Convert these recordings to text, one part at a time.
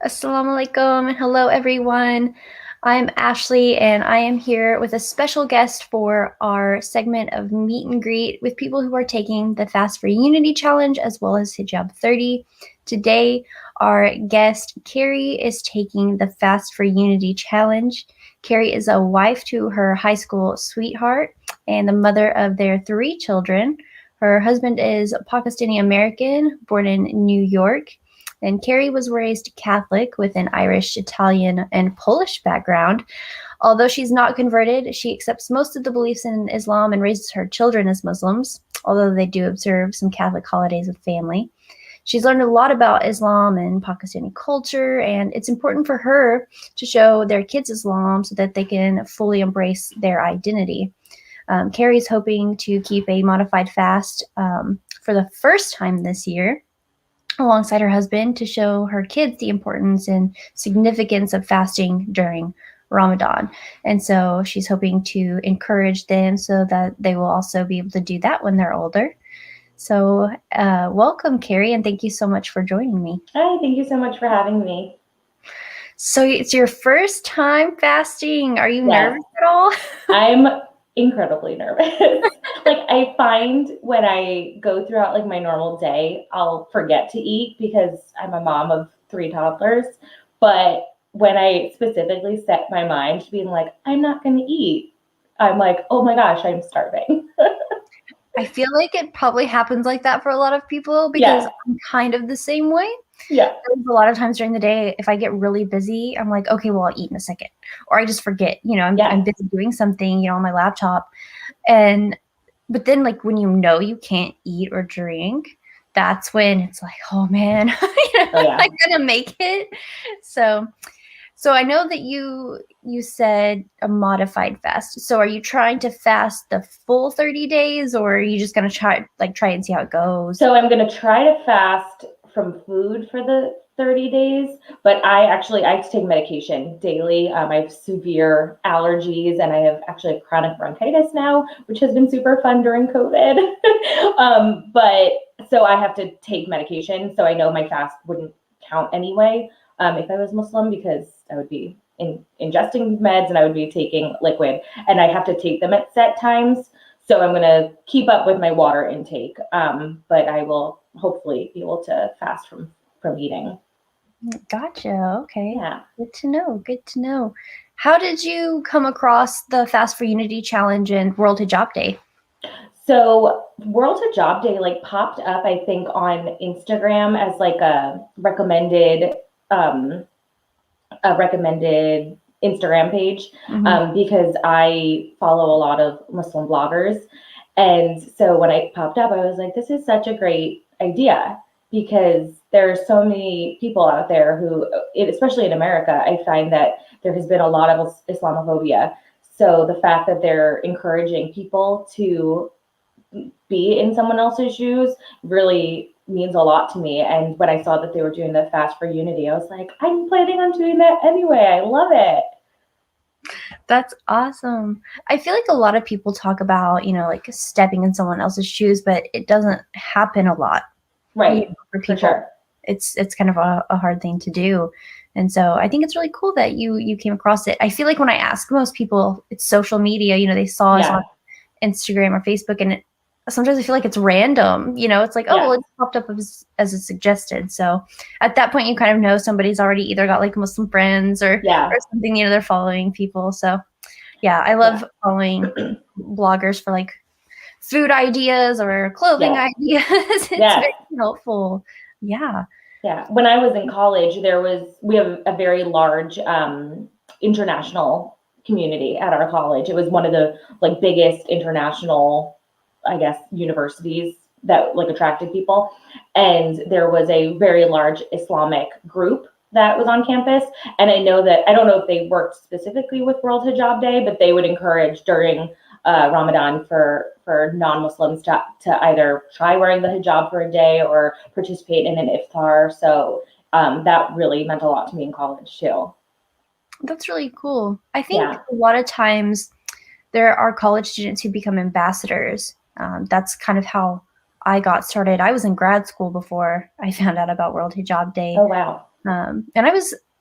Assalamu alaikum. Hello, everyone. I'm Ashley, and I am here with a special guest for our segment of meet and greet with people who are taking the Fast for Unity Challenge as well as Hijab 30. Today, our guest, Keri, is taking the Fast for Unity Challenge. Keri is a wife to her high school sweetheart and the mother of their 3 children. Her husband is Pakistani American, born in New York. And Keri was raised Catholic with an Irish, Italian, and Polish background. Although she's not converted, she accepts most of the beliefs in Islam and raises her children as Muslims, although they do observe some Catholic holidays with family. She's learned a lot about Islam and Pakistani culture, and it's important for her to show their kids Islam so that they can fully embrace their identity. Keri's hoping to keep a modified fast for the first time this year, alongside her husband, to show her kids the importance and significance of fasting during Ramadan. And so she's hoping to encourage them so that they will also be able to do that when they're older. So welcome, Keri, and thank you so much for joining me. Hi, thank you so much for having me. So it's your first time fasting. Are you Yes. nervous at all? I'm incredibly nervous. I find when I go throughout my normal day, I'll forget to eat because I'm a mom of 3 toddlers. But when I specifically set my mind to being like, I'm not going to eat, I'm like, oh my gosh, I'm starving. I feel like it probably happens like that for a lot of people because I'm kind of the same way. Yeah. A lot of times during the day, if I get really busy, I'm like, okay, well, I'll eat in a second. Or I just forget, I'm busy doing something, on my laptop. But then when you can't eat or drink, that's when it's like, oh man, I'm not gonna make it. So I know that you said a modified fast. So are you trying to fast the full 30 days, or are you just gonna try and see how it goes? So I'm gonna try to fast from food for the 30 days, but I take medication daily. I have severe allergies, and I have actually chronic bronchitis now, which has been super fun during COVID. But so I have to take medication. So I know my fast wouldn't count anyway if I was Muslim, because I would be ingesting meds and I would be taking liquid, and I have to take them at set times. So I'm going to keep up with my water intake, but I will hopefully be able to fast from eating. Gotcha. Okay. Yeah. Good to know. Good to know. How did you come across the Fast for Unity Challenge and World Hijab Day? So World Hijab Day popped up, I think, on Instagram as a recommended Instagram page, because I follow a lot of Muslim bloggers. And so when it popped up, I was like, this is such a great idea, because there are so many people out there who, especially in America, I find that there has been a lot of Islamophobia. So the fact that they're encouraging people to be in someone else's shoes really means a lot to me. And when I saw that they were doing the Fast for Unity, I was like, I'm planning on doing that anyway. I love it. That's awesome. I feel like a lot of people talk about, stepping in someone else's shoes, but it doesn't happen a lot. Right. For people. For sure. It's kind of a hard thing to do. And so I think it's really cool that you came across it. I feel like when I ask most people, it's social media, they saw us on Instagram or Facebook, and sometimes I feel like it's random, it's like, well, it popped up as a suggested. So at that point, you kind of know somebody's already either got Muslim friends or something, they're following people. So yeah, I love following bloggers for food ideas or clothing ideas. It's very helpful. Yeah. Yeah. When I was in college, we have a very large international community at our college. It was one of the biggest international, I guess, universities that attracted people. And there was a very large Islamic group that was on campus. And I don't know if they worked specifically with World Hijab Day, but they would encourage during Ramadan for non-Muslims to either try wearing the hijab for a day or participate in an iftar. So that really meant a lot to me in college too. That's really cool. I think a lot of times there are college students who become ambassadors. That's kind of how I got started. I was in grad school before I found out about World Hijab Day. Oh, wow. And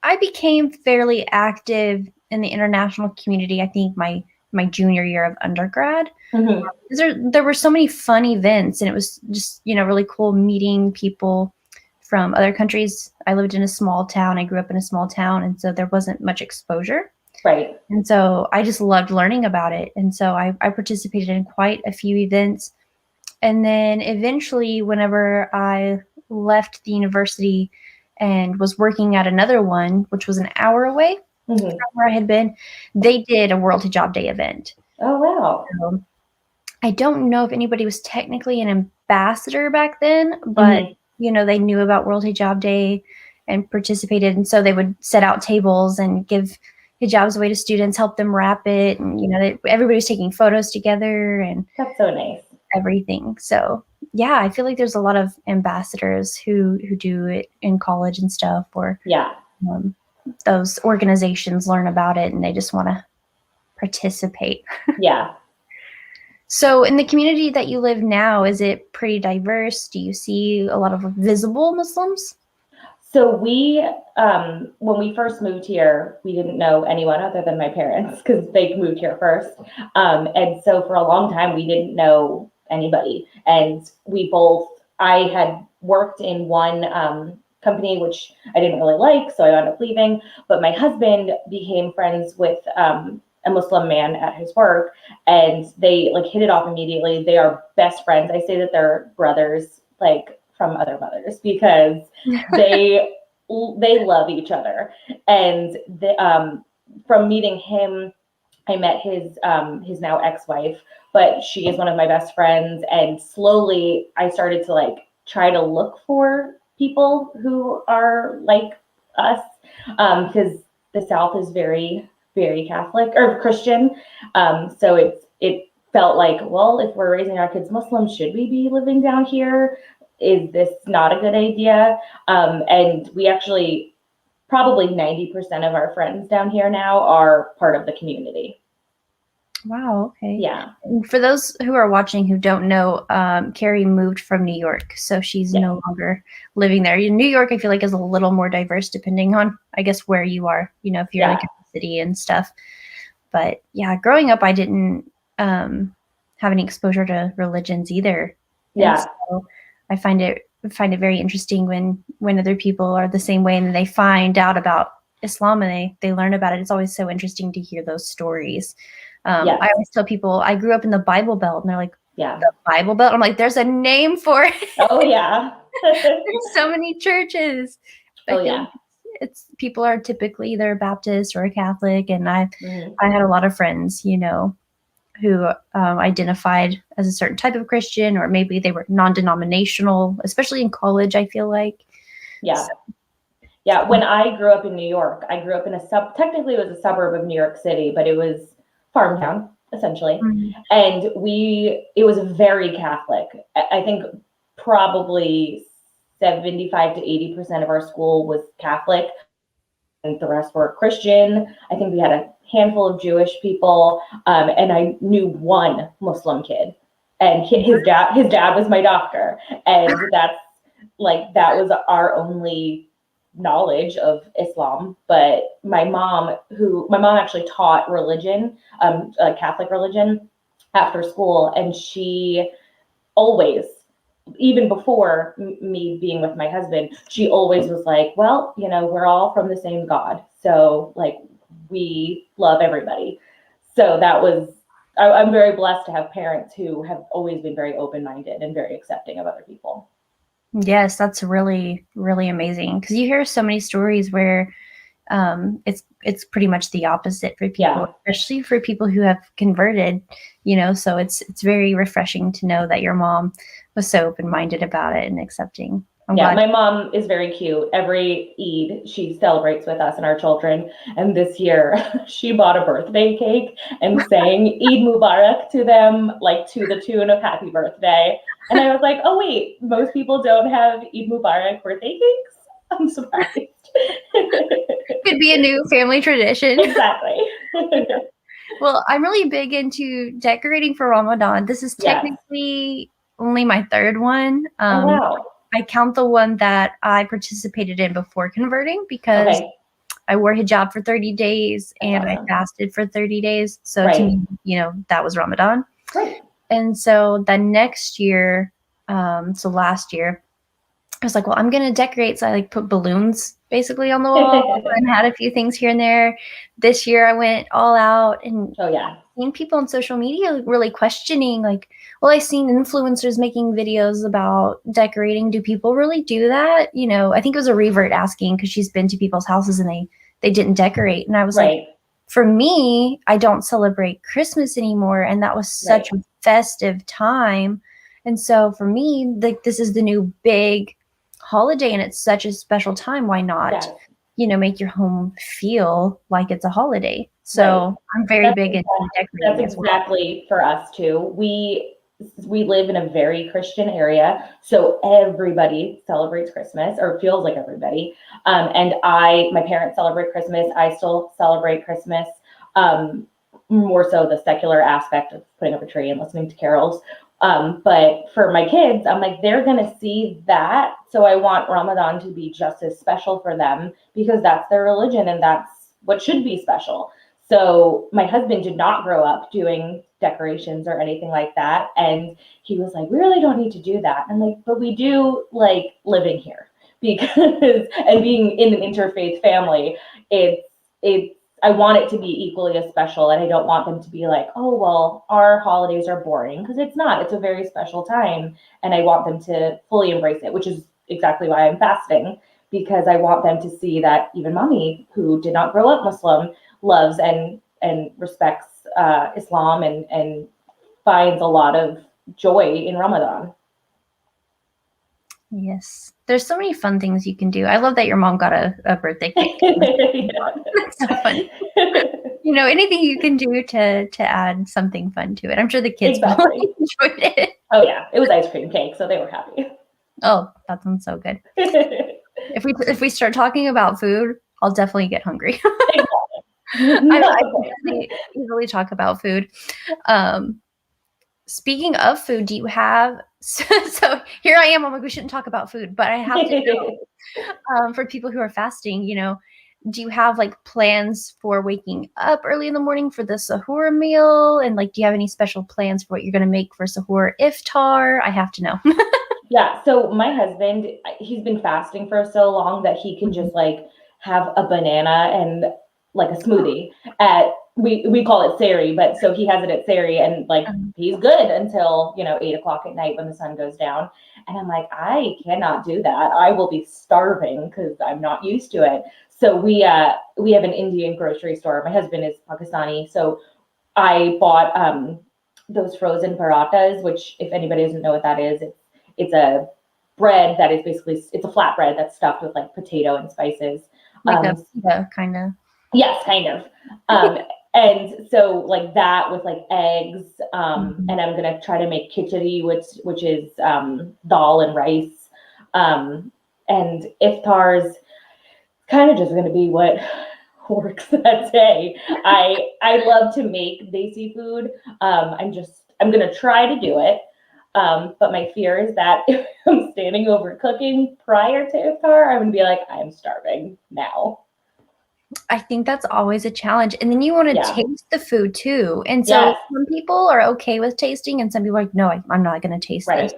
I became fairly active in the international community, I think my junior year of undergrad. Mm-hmm. There were so many fun events, and it was just, really cool meeting people from other countries. I lived in a small town. I grew up in a small town, and so there wasn't much exposure. Right. And so I just loved learning about it. And so I participated in quite a few events. And then eventually, whenever I left the university and was working at another one, which was an hour away Mm-hmm. from where I had been, they did a World Hijab Day event. Oh, wow. So I don't know if anybody was technically an ambassador back then, but, Mm-hmm. they knew about World Hijab Day and participated. And so they would set out tables and give hijabs away to students, help them wrap it. And, everybody was taking photos together and That's so nice. everything. So yeah, I feel like there's a lot of ambassadors who do it in college and stuff, or Yeah. those organizations learn about it and they just want to participate. Yeah. So in the community that you live now, is it pretty diverse? Do you see a lot of visible Muslims? So when we first moved here, we didn't know anyone other than my parents because they moved here first. And so for a long time, we didn't know anybody. And I had worked in one company, which I didn't really like, so I wound up leaving. But my husband became friends with a Muslim man at his work, and they hit it off immediately. They are best friends. I say that they're brothers, from other mothers, because they love each other. And from meeting him, I met his now ex-wife, but she is one of my best friends. And slowly I started to try to look for people who are like us, because the South is very, very Catholic or Christian. So it felt like, well, if we're raising our kids Muslim, should we be living down here? Is this not a good idea? And we actually, probably 90% of our friends down here now are part of the community. Wow. Okay. Yeah. For those who are watching who don't know, Keri moved from New York, so she's no longer living there. New York, I feel like, is a little more diverse depending on, I guess, where you are, if you're like in the city and stuff. But yeah, growing up, I didn't have any exposure to religions either. Yeah. And so I find it very interesting when other people are the same way and they find out about Islam and they learn about it. It's always so interesting to hear those stories. Yes. I always tell people I grew up in the Bible Belt, and they're like, yeah, the Bible Belt? I'm like, there's a name for it. Oh, yeah. There's so many churches. Oh, yeah. It's people are typically either Baptist or a Catholic, and I had a lot of friends, who identified as a certain type of Christian, or maybe they were non-denominational, especially in college, I feel like. Yeah. Yeah. When I grew up in New York, I grew up in technically it was a suburb of New York City, but it was farm town, essentially. And it was very Catholic. I think probably 75 to 80% of our school was Catholic, and the rest were Christian. I think we had a handful of Jewish people, and I knew one Muslim kid, and his dad was my doctor, and that was our only knowledge of Islam. But my mom actually taught religion, Catholic religion, after school, and she always, even before me being with my husband, she always was like, well, we're all from the same God, so we love everybody. So I'm very blessed to have parents who have always been very open-minded and very accepting of other people. Yes, that's really, really amazing, because you hear so many stories where it's pretty much the opposite for people, especially for people who have converted, so it's very refreshing to know that your mom was so open-minded about it and accepting. My mom is very cute. Every Eid, she celebrates with us and our children. And this year, she bought a birthday cake and sang Eid Mubarak to them, to the tune of Happy Birthday. And I was like, oh, wait, most people don't have Eid Mubarak birthday cakes? I'm surprised. Could be a new family tradition. Exactly. Well, I'm really big into decorating for Ramadan. This is technically only my third one. Oh, wow. I count the one that I participated in before converting because I wore hijab for 30 days and I fasted for 30 days. So to me, that was Ramadan. Right. And so the next year, so last year, I was like, well, I'm going to decorate. So I put balloons basically on the wall and had a few things here and there. This year I went all out and seen people on social media really questioning well, I've seen influencers making videos about decorating. Do people really do that? I think it was a revert asking because she's been to people's houses and they didn't decorate. And I was like, for me, I don't celebrate Christmas anymore. And that was such a festive time. And so for me, this is the new big holiday and it's such a special time. Why not, make your home feel like it's a holiday? So I'm very big into decorating. That's exactly for us too. We live in a very Christian area, so everybody celebrates Christmas, or feels like everybody. And my parents celebrate Christmas. I still celebrate Christmas. More so the secular aspect of putting up a tree and listening to carols. But for my kids, I'm like, they're going to see that. So I want Ramadan to be just as special for them because that's their religion and that's what should be special. So my husband did not grow up doing decorations or anything like that. And he was like, we really don't need to do that. And I'm like, but we do like living here because, and being in an interfaith family, I want it to be equally as special. And I don't want them to be like, oh, well, our holidays are boring, because it's not. It's a very special time. And I want them to fully embrace it, which is exactly why I'm fasting, because I want them to see that even mommy, who did not grow up Muslim, loves and respects Islam and finds a lot of joy in Ramadan. Yes. There's so many fun things you can do. I love that your mom got a birthday cake. That's so fun. Anything you can do to add something fun to it. I'm sure the kids really enjoyed it. Oh yeah, it was ice cream cake, so they were happy. Oh, that sounds so good. If we start talking about food, I'll definitely get hungry. I can easily talk about food. Speaking of food, do you have, so here I am, I'm like, we shouldn't talk about food, but I have to know, for people who are fasting, do you have plans for waking up early in the morning for the Sahur meal? And do you have any special plans for what you're going to make for Sahur iftar? I have to know. Yeah. So my husband, he's been fasting for so long that he can just have a banana and a smoothie at, we call it Sari, but so he has it at Sari and he's good until 8:00 at night when the sun goes down. And I'm like, I cannot do that. I will be starving because I'm not used to it. So we have an Indian grocery store. My husband is Pakistani, so I bought those frozen parathas, which, if anybody doesn't know what that is, it's a bread that is basically, it's a flat bread that's stuffed with potato and spices. Like a pita, kind of. Yes, kind of. And so that with eggs, and I'm gonna try to make khichdi, which is dal and rice, and iftars kind of just gonna be what works that day. I love to make desi food. I'm gonna try to do it. But my fear is that if I'm standing over cooking prior to iftar, I'm gonna be like, I'm starving now. I think that's always a challenge. And then you want to taste the food too. And so some people are okay with tasting and some people are like, no, I'm not going to taste this.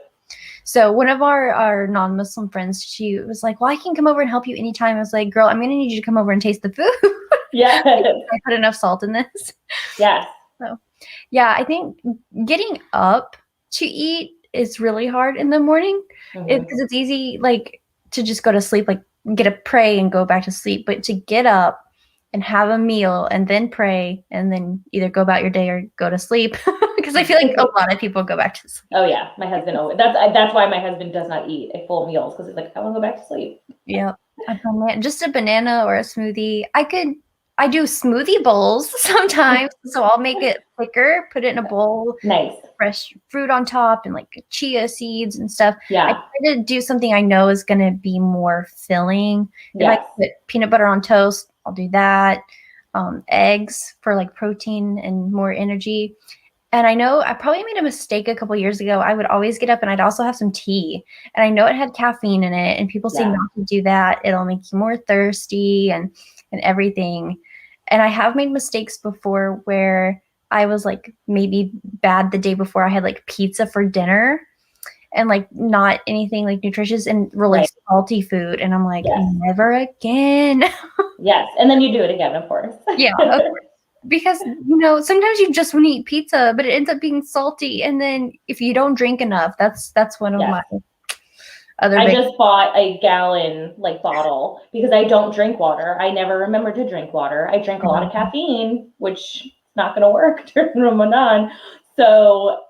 So one of our non-Muslim friends, she was like, well, I can come over and help you anytime. I was like, girl, I'm going to need you to come over and taste the food. Yeah. I put enough salt in this. Yes. So yeah, I think getting up to eat is really hard in the morning because it's easy to just go to sleep, get a pray and go back to sleep. But to get up and have a meal and then pray and then either go about your day or go to sleep, because I feel like a lot of people go back to sleep. Oh yeah, my husband always. That's why my husband does not eat a full meal, because he's like, I want to go back to sleep. Yeah, just a banana or a smoothie. I do smoothie bowls sometimes, so I'll make it thicker, put it in a bowl. Nice. Fresh fruit on top and chia seeds and stuff. Yeah. I try to do something I know is going to be more filling. If I put peanut butter on toast, I'll do that. Eggs for protein and more energy. And then I put a And I know I probably made a mistake a couple years ago. I would always get up and I'd also have some tea. And I know it had caffeine in it. And people say Yeah. not to do that. It'll make you more thirsty and everything. And I have made mistakes before where I was like maybe bad the day before. I had like pizza for dinner and like not anything like nutritious and really Right. salty food. And I'm like, Yes. never again. Yes. And then you do it again, of course. Yeah, of course. Because, sometimes you just want to eat pizza, but it ends up being salty. And then if you don't drink enough, that's one of Yes. my other I big. just bought a gallon bottle because I don't drink water. I never remember to drink water. I drink a lot of caffeine, which is not going to work during Ramadan. So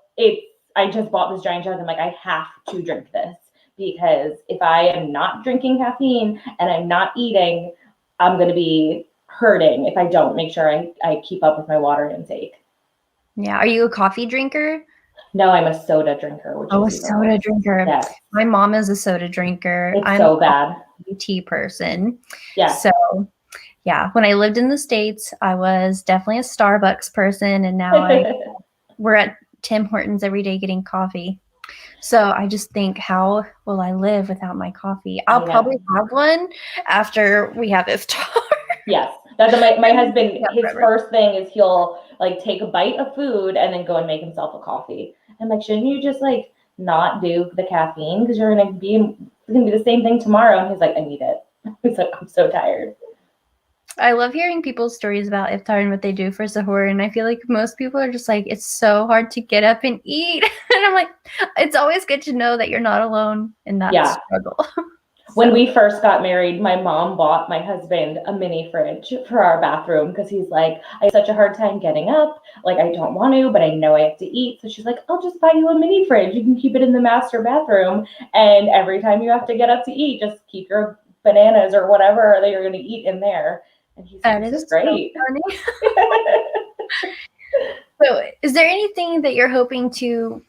I just bought this giant jug. I'm like, I have to drink this because if I am not drinking caffeine and I'm not eating, I'm going to be hurting if I don't make sure I keep up with my water intake. Yeah. Are you a coffee drinker? No, I'm a soda drinker. Which Oh, a is soda drinker. Yes. My mom is a soda drinker. It's I'm so bad. a tea person. Yeah. So, yeah, when I lived in the States, I was definitely a Starbucks person. And now we're at Tim Hortons every day getting coffee. So I just think, how will I live without my coffee? I'll probably have one after we have iftar. Yes. That's my husband, his first thing is he'll take a bite of food and then go and make himself a coffee. I'm like, shouldn't you just not do the caffeine because it's gonna be the same thing tomorrow? And he's like, I need it. He's like, I'm so tired. I love hearing people's stories about iftar and what they do for sahur, and I feel like most people are just like, it's so hard to get up and eat. And I'm like, it's always good to know that you're not alone in that struggle. When we first got married, my mom bought my husband a mini fridge for our bathroom because he's like, I have such a hard time getting up. I don't want to, but I know I have to eat. So she's like, I'll just buy you a mini fridge. You can keep it in the master bathroom. And every time you have to get up to eat, just keep your bananas or whatever that you're going to eat in there. And he's like, this is great. So funny. So is there anything that you're hoping to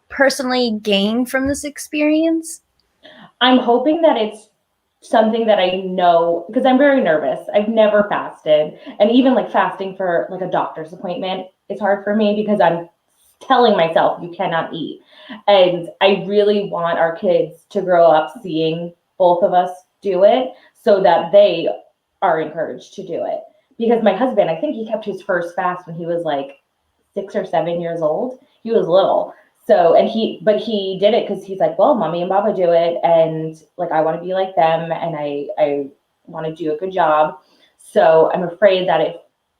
personally gain from this experience? I'm hoping that it's something that I know, because I'm very nervous. I've never fasted. And even fasting for a doctor's appointment is hard for me because I'm telling myself you cannot eat. And I really want our kids to grow up seeing both of us do it so that they are encouraged to do it. Because my husband, I think he kept his first fast when he was 6 or 7 years old. He was little. So, but he did it because he's like, well, mommy and Baba do it. And I want to be like them. And I want to do a good job. So I'm afraid that if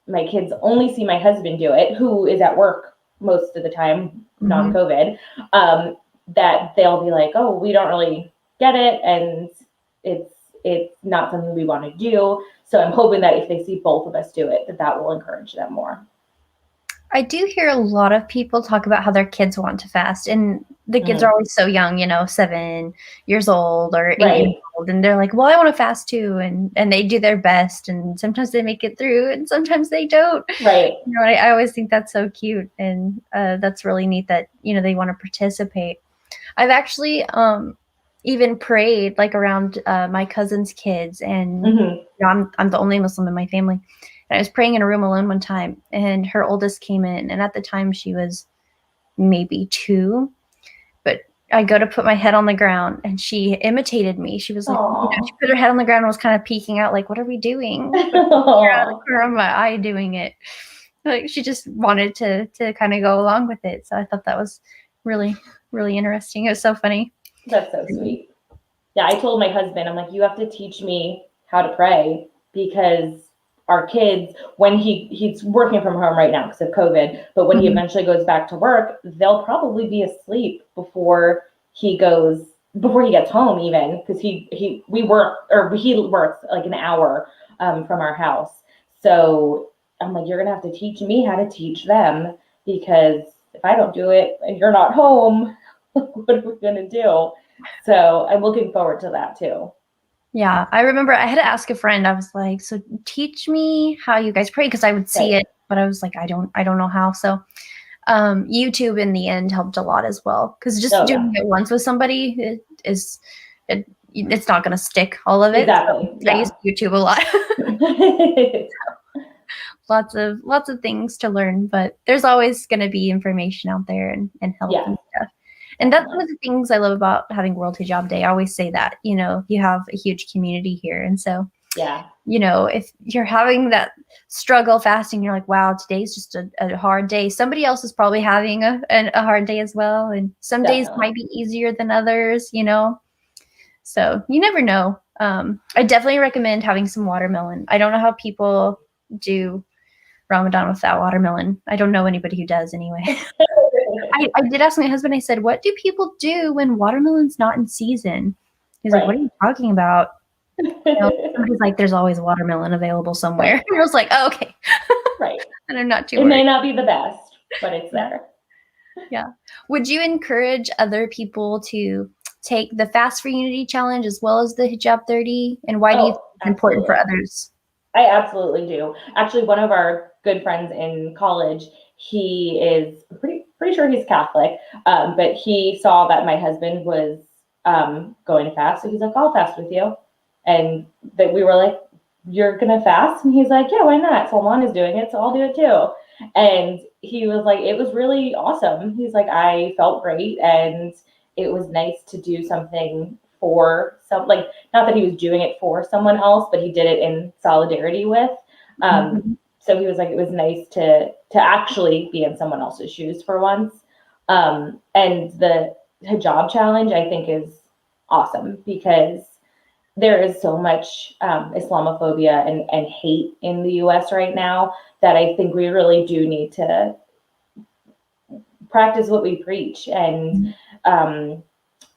my kids only see my husband do it, who is at work most of the time, non-COVID, that they'll be like, oh, we don't really get it. And it's not something we want to do. So I'm hoping that if they see both of us do it, that will encourage them more. I do hear a lot of people talk about how their kids want to fast, and the kids are always so young, 7 years old or 8 years old, and they're like, well, I want to fast too. And they do their best, and sometimes they make it through and sometimes they don't. Right. I always think that's so cute. And that's really neat that, they want to participate. I've actually, even prayed around my cousin's kids, and I'm the only Muslim in my family. And I was praying in a room alone one time, and her oldest came in, and at the time she was maybe 2. But I go to put my head on the ground, and she imitated me. She was like, she put her head on the ground and was kind of peeking out, like, what are we doing? Out of the corner of my eye doing it. She just wanted to kind of go along with it. So I thought that was really, really interesting. It was so funny. That's so sweet. Yeah, I told my husband, I'm like, you have to teach me how to pray because our kids, when he's working from home right now because of COVID, but when he eventually goes back to work, they'll probably be asleep before he gets home, even because he works an hour from our house. So I'm like, you're gonna have to teach me how to teach them because if I don't do it and you're not home, what are we gonna do? So I'm looking forward to that too. Yeah, I remember I had to ask a friend. I was like, so teach me how you guys pray, because I would see it, but I was like, I don't know how. So YouTube in the end helped a lot as well, because just doing it once with somebody it's not going to stick, all of it. Exactly. So I use YouTube a lot. lots of things to learn, but there's always going to be information out there and help Yeah. and stuff. And that's one of the things I love about having World Hijab Day. I always say that, you have a huge community here. And so, yeah, if you're having that struggle fasting, you're like, wow, today's just a hard day. Somebody else is probably having a hard day as well. And some days might be easier than others, So you never know. I definitely recommend having some watermelon. I don't know how people do Ramadan without watermelon. I don't know anybody who does anyway. I did ask my husband, I said, what do people do when watermelon's not in season? He's like, what are you talking about? Somebody's like, there's always watermelon available somewhere. Right. And I was like, oh, okay. Right. And I'm not too worried. It may not be the best, but it's there. Yeah. Would you encourage other people to take the Fast for Unity challenge as well as the Hijab 30? And why do you think it's important for others? I absolutely do. Actually, one of our good friends in college, he is pretty sure he's Catholic, but he saw that my husband was going to fast, so he's like, I'll fast with you. And that we were like, you're gonna fast? And he's like, yeah, why not? Salman is doing it, so I'll do it too. And he was like, it was really awesome. He's like, I felt great, and it was nice to do something for not that he was doing it for someone else, but he did it in solidarity with. So he was like, it was nice to actually be in someone else's shoes for once. And the hijab challenge, I think, is awesome because there is so much Islamophobia and hate in the US right now that I think we really do need to practice what we preach and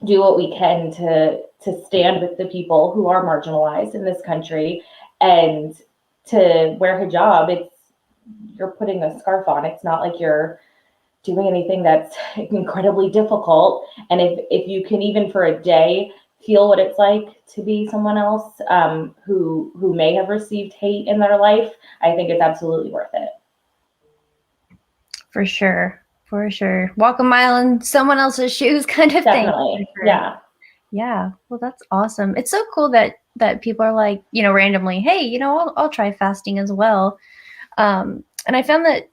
do what we can to stand with the people who are marginalized in this country, and to wear hijab. You're putting a scarf on. It's not like you're doing anything that's incredibly difficult. And if you can, even for a day, feel what it's like to be someone else who may have received hate in their life, I think it's absolutely worth it. For sure. Walk a mile in someone else's shoes kind of Definitely. thing. Sure. Yeah. Well, that's awesome. It's so cool that people are like, randomly, hey, I'll try fasting as well. And I found that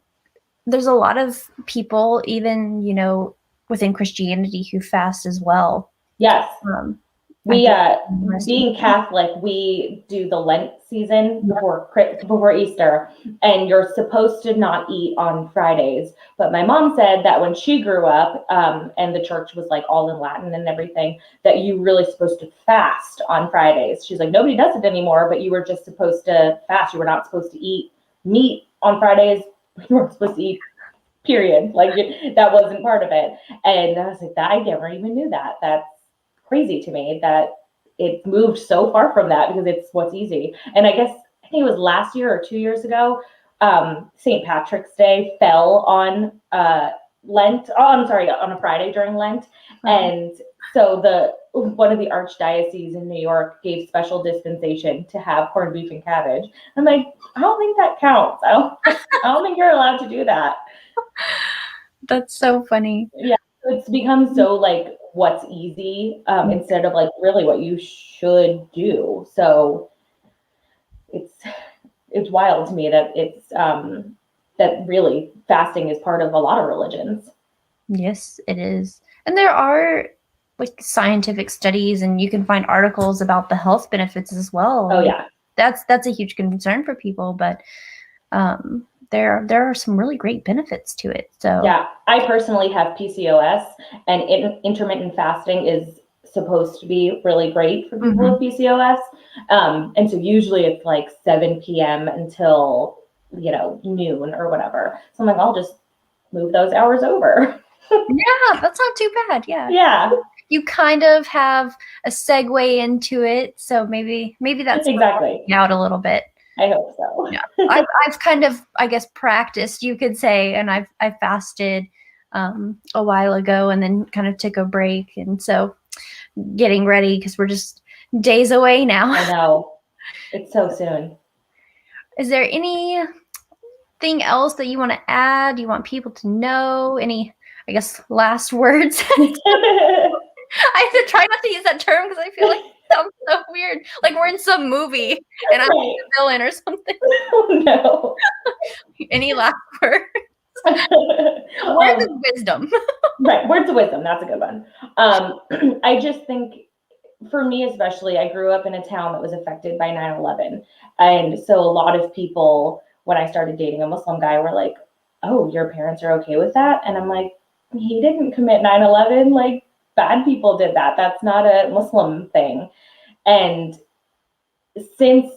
there's a lot of people, even, within Christianity, who fast as well. Yes. We, being Catholic, we do the Lent season before Easter, and you're supposed to not eat on Fridays. But my mom said that when she grew up, and the church was like all in Latin and everything, that you really supposed to fast on Fridays. She's like, nobody does it anymore, but you were just supposed to fast. You were not supposed to eat meat on Fridays. You weren't supposed to eat, period. Like that wasn't part of it. And I was like, I never even knew that. That's crazy to me that it moved so far from that, because it's what's easy. And I think it was last year or 2 years ago, St. Patrick's Day fell on Lent. Oh, I'm sorry, on a Friday during Lent. And so one of the archdioceses in New York gave special dispensation to have corned beef and cabbage. I'm like, I don't think that counts. I don't think you're allowed to do that. That's so funny. Yeah, it's become so like what's easy instead of like really what you should do. So it's wild to me that it's that really fasting is part of a lot of religions. Yes, it is. And there are like scientific studies, and you can find articles about the health benefits as well. Oh yeah. That's a huge concern for people, but there are some really great benefits to it. So yeah, I personally have PCOS, and intermittent fasting is supposed to be really great for people with PCOS. And so usually it's like 7 p.m. until noon or whatever. So I'm like, I'll just move those hours over. Yeah, that's not too bad. Yeah. You kind of have a segue into it, so maybe that's exactly out a little bit. I hope so. Yeah, I've kind of, I guess, practiced, you could say, and I fasted a while ago, and then kind of took a break, and so getting ready because we're just days away now. I know, it's so soon. Is there anything else that you want to add? You want people to know? Any, last words? I have to try not to use that term because I feel like Sounds so weird. Like we're in some movie and I'm Right. the villain or something. Oh, no. Any last words? Words of wisdom. Right, words of wisdom. That's a good one. I just think, for me especially, I grew up in a town that was affected by 9/11, and so a lot of people, when I started dating a Muslim guy, were like, "Oh, your parents are okay with that?" And I'm like, "He didn't commit 9/11. Like, bad people did that. That's not a Muslim thing." And since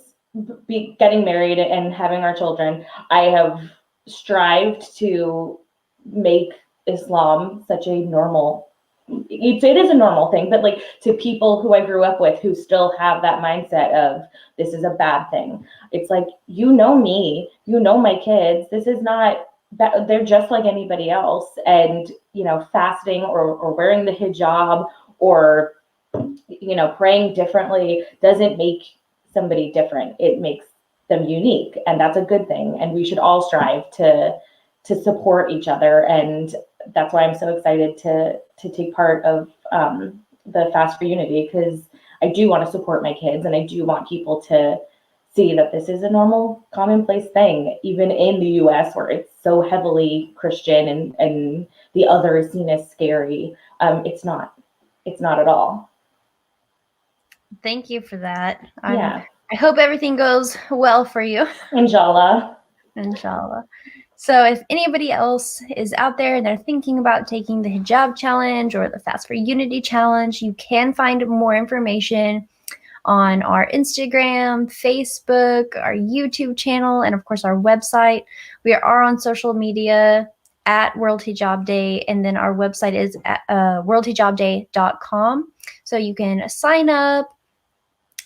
getting married and having our children, I have strived to make Islam such a normal, it is a normal thing, but like to people who I grew up with who still have that mindset of this is a bad thing. It's like, you know me, you know my kids. This is not, they're just like anybody else. And, you know, fasting or wearing the hijab or, you know, praying differently doesn't make somebody different. It makes them unique, and that's a good thing. And we should all strive to support each other. And that's why I'm so excited to take part of the Fast for Unity, because I do want to support my kids, and I do want people to see that this is a normal, commonplace thing, even in the U.S. where it's so heavily Christian and the other is seen as scary. It's not. It's not at all. Thank you for that. Yeah. I hope everything goes well for you. Inshallah. Inshallah. So if anybody else is out there and they're thinking about taking the hijab challenge or the Fast for Unity challenge, you can find more information on our Instagram, Facebook, our YouTube channel, and of course our website. We are on social media at World Hijab Day, and then our website is at worldhijabday.com. So you can sign up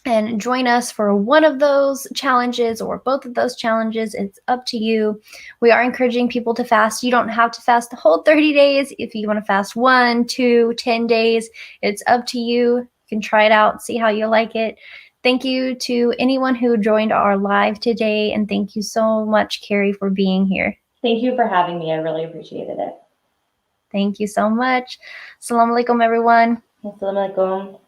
and join us for one of those challenges or both of those challenges. It's up to you. We are encouraging people to fast. You don't have to fast the whole 30 days. If you want to fast 1, 2, 10 days, it's up to you. You can try it out, see how you like it. Thank you to anyone who joined our live today, and thank you so much, Keri, for being here. Thank you for having me. I really appreciated it. Thank you so much. Assalamu alaikum, everyone. Assalamu alaikum.